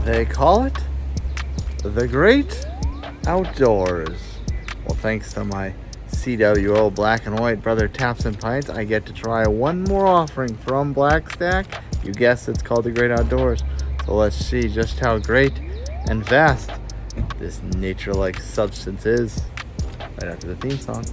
They call it the great outdoors. Well, thanks to my CWO Black and White Brother Taps and Pints, I get to try one more offering from Black Stack. You guessed it's called the Great Outdoors. So let's see just how great and vast this nature-like substance is right after the theme song.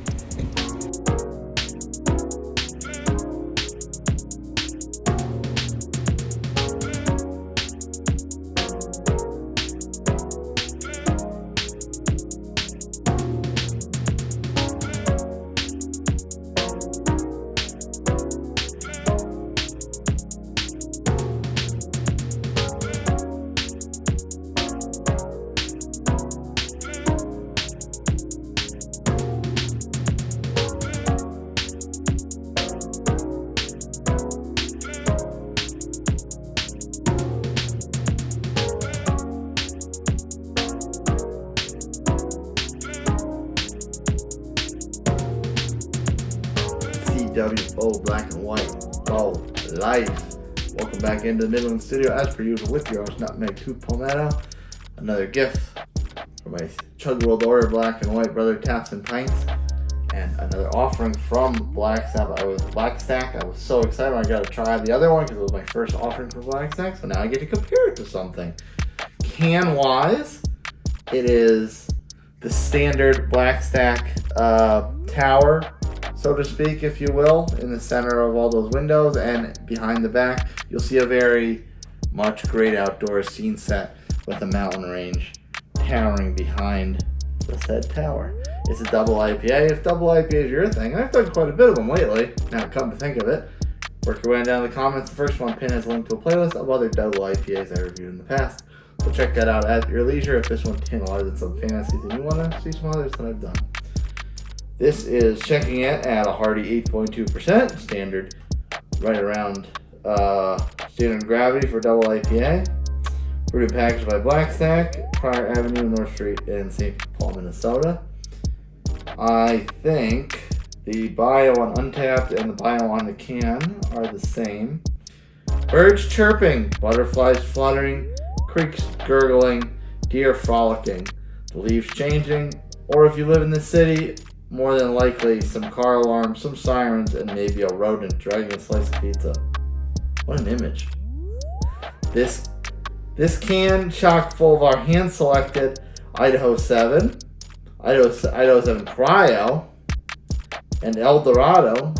CWO Black and White Life. Welcome back into the Midland Studio as per usual with your host Nutmeg Tooth Palmetto. Another gift for my Chug El Dorado Black and White Brother Taps and Pints, and another offering from Black Stack. I was so excited when I got to try the other one because it was my first offering from Black Stack. So now I get to compare it to something. Can wise, it is the standard Black Stack tower, so to speak, if you will, in the center of all those windows, and behind the back you'll see a very much great outdoors scene set with a mountain range towering behind the said tower. It's a double IPA. If double IPA is your thing, and I've done quite a bit of them lately, now come to think of it, work your way down in the comments. The first one pin has a link to a playlist of other double IPAs I reviewed in the past, so check that out at your leisure. If this one tantalizes some fantasies and you want to see some others that I've done. This is checking it at a hearty 8.2%, standard, right around standard gravity for double IPA. Brewed and packaged by Black Stack, Prior Avenue, North Street in St. Paul, Minnesota. I think the bio on Untappd and the bio on the can are the same. Birds chirping, butterflies fluttering, creeks gurgling, deer frolicking, the leaves changing, or if you live in the city, more than likely some car alarms, some sirens, and maybe a rodent dragging a slice of pizza. What an image. This can chock full of our hand-selected Idaho 7, Idaho 7 Cryo, and El Dorado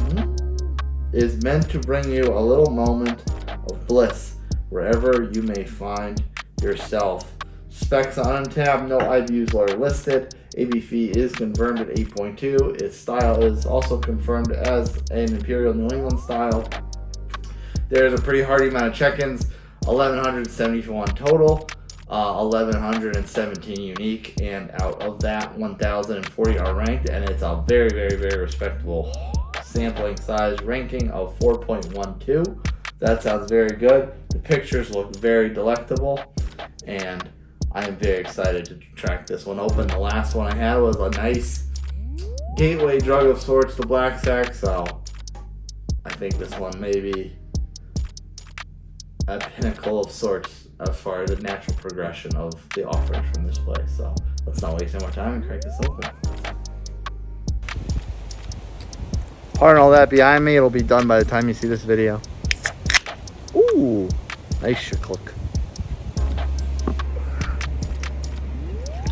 is meant to bring you a little moment of bliss wherever you may find yourself. Specs on Untappd, no IBUs are listed. ABV is confirmed at 8.2. Its style is also confirmed as an Imperial New England style. There's a pretty hearty amount of check-ins, 1,171 total, 1,117 unique, and out of that, 1,040 are ranked, and it's a very, very, very respectable sampling size ranking of 4.12. That sounds very good. The pictures look very delectable, and I am very excited to crack this one open. The last one I had was a nice gateway drug of sorts to Black Stack, so I think this one may be a pinnacle of sorts as far as the natural progression of the offerings from this place. So let's not waste any more time and crack this open. Pardon all that behind me, it'll be done by the time you see this video. Ooh, nice shiklik.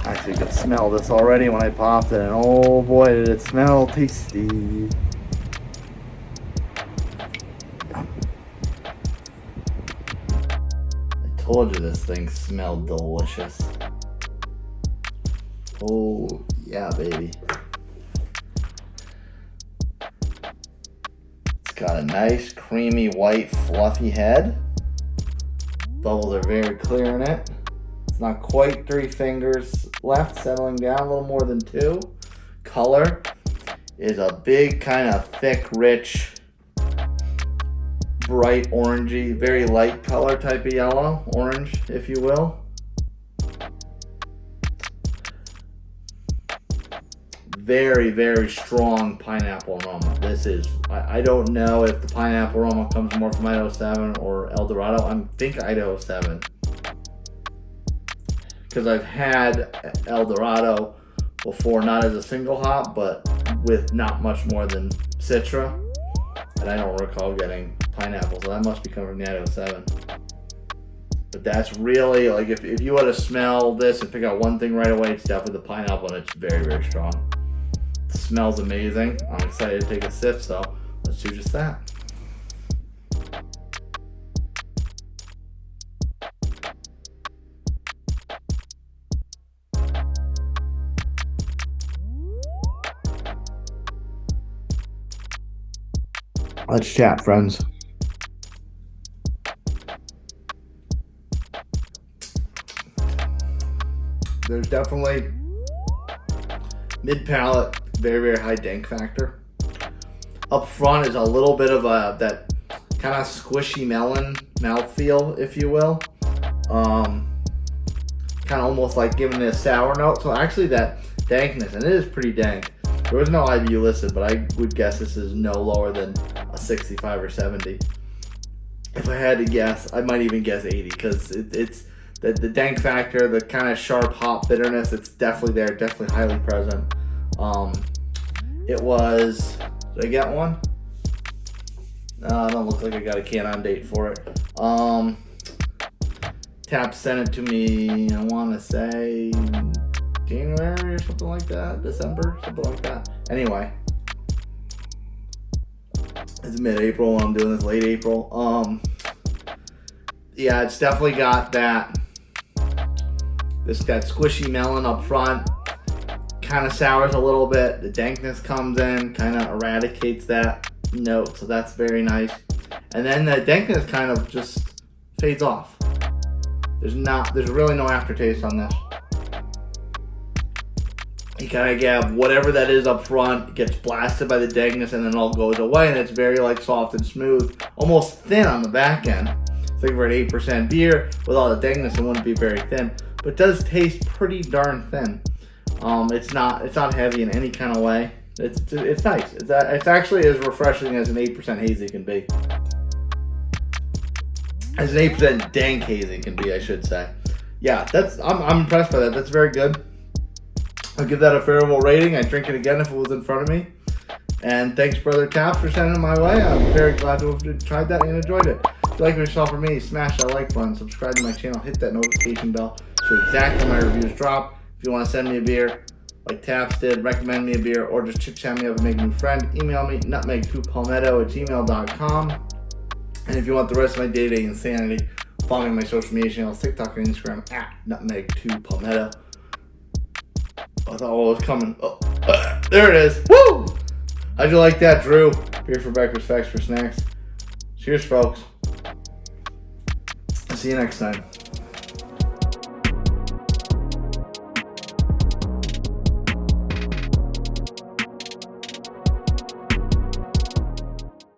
I actually could smell this already when I popped it, and oh boy did it smell tasty. I told you this thing smelled delicious. Oh yeah, baby. It's got a nice creamy white fluffy head. Bubbles are very clear in it. It's not quite 3 fingers left, settling down a little more than 2. Color is a big kind of thick, rich, bright orangey, very light color type of yellow, orange if you will. Very, very strong pineapple aroma. This is, I don't know if the pineapple aroma comes more from Idaho 7 or El Dorado. I think Idaho 7. because I've had El Dorado before, not as a single hop, but with not much more than Citra. And I don't recall getting pineapple, so that must be coming from the Idaho 7. But that's really, like, if you were to smell this and pick out one thing right away, it's definitely the pineapple, and it's very, very strong. It smells amazing. I'm excited to take a sip, so let's do just that. Let's chat, friends. There's definitely mid-palate, very, very high dank factor. Up front is a little bit of that kind of squishy melon mouthfeel, if you will. Kind of almost like giving it a sour note. So actually that dankness, and it is pretty dank. There was no IBU listed, but I would guess this is no lower than a 65 or 70. If I had to guess, I might even guess 80, because it's the dank factor, the kind of sharp hop bitterness, it's definitely there, definitely highly present. It was, did I get one? No, it don't look like I got a can-on date for it. Tap sent it to me, I want to say January or something like that, December, something like that. Anyway, it's mid-April when I'm doing this, late April. Yeah, it's definitely got that squishy melon up front, kind of sours a little bit. The dankness comes in, kind of eradicates that note, so that's very nice. And then the dankness kind of just fades off. There's really no aftertaste on this. You kind of get whatever that is up front, gets blasted by the dankness, and then it all goes away, and it's very like soft and smooth, almost thin on the back end. It's like for an 8% beer, with all the dankness, it wouldn't be very thin, but it does taste pretty darn thin. It's not heavy in any kind of way. It's nice. It's actually as refreshing as an 8% hazy can be. As an 8% dank hazy can be, I should say. Yeah, I'm impressed by that. That's very good. I'll give that a favorable rating. I'd drink it again if it was in front of me. And thanks, Brother Taps, for sending it my way. I'm very glad to have tried that and enjoyed it. If you like what you saw from me, smash that like button, subscribe to my channel, hit that notification bell so exactly when my reviews drop. If you want to send me a beer, like Taps did, recommend me a beer, or just chit-chat me up and make a new friend, email me, nutmeg2palmetto@gmail.com. And if you want the rest of my day-to-day insanity, follow me on my social media channels, TikTok and Instagram, @nutmeg2palmetto. I thought it was coming. Oh, there it is. Woo! How'd you like that, Drew? Beer for breakfast, facts for snacks. Cheers, folks. I'll see you next time.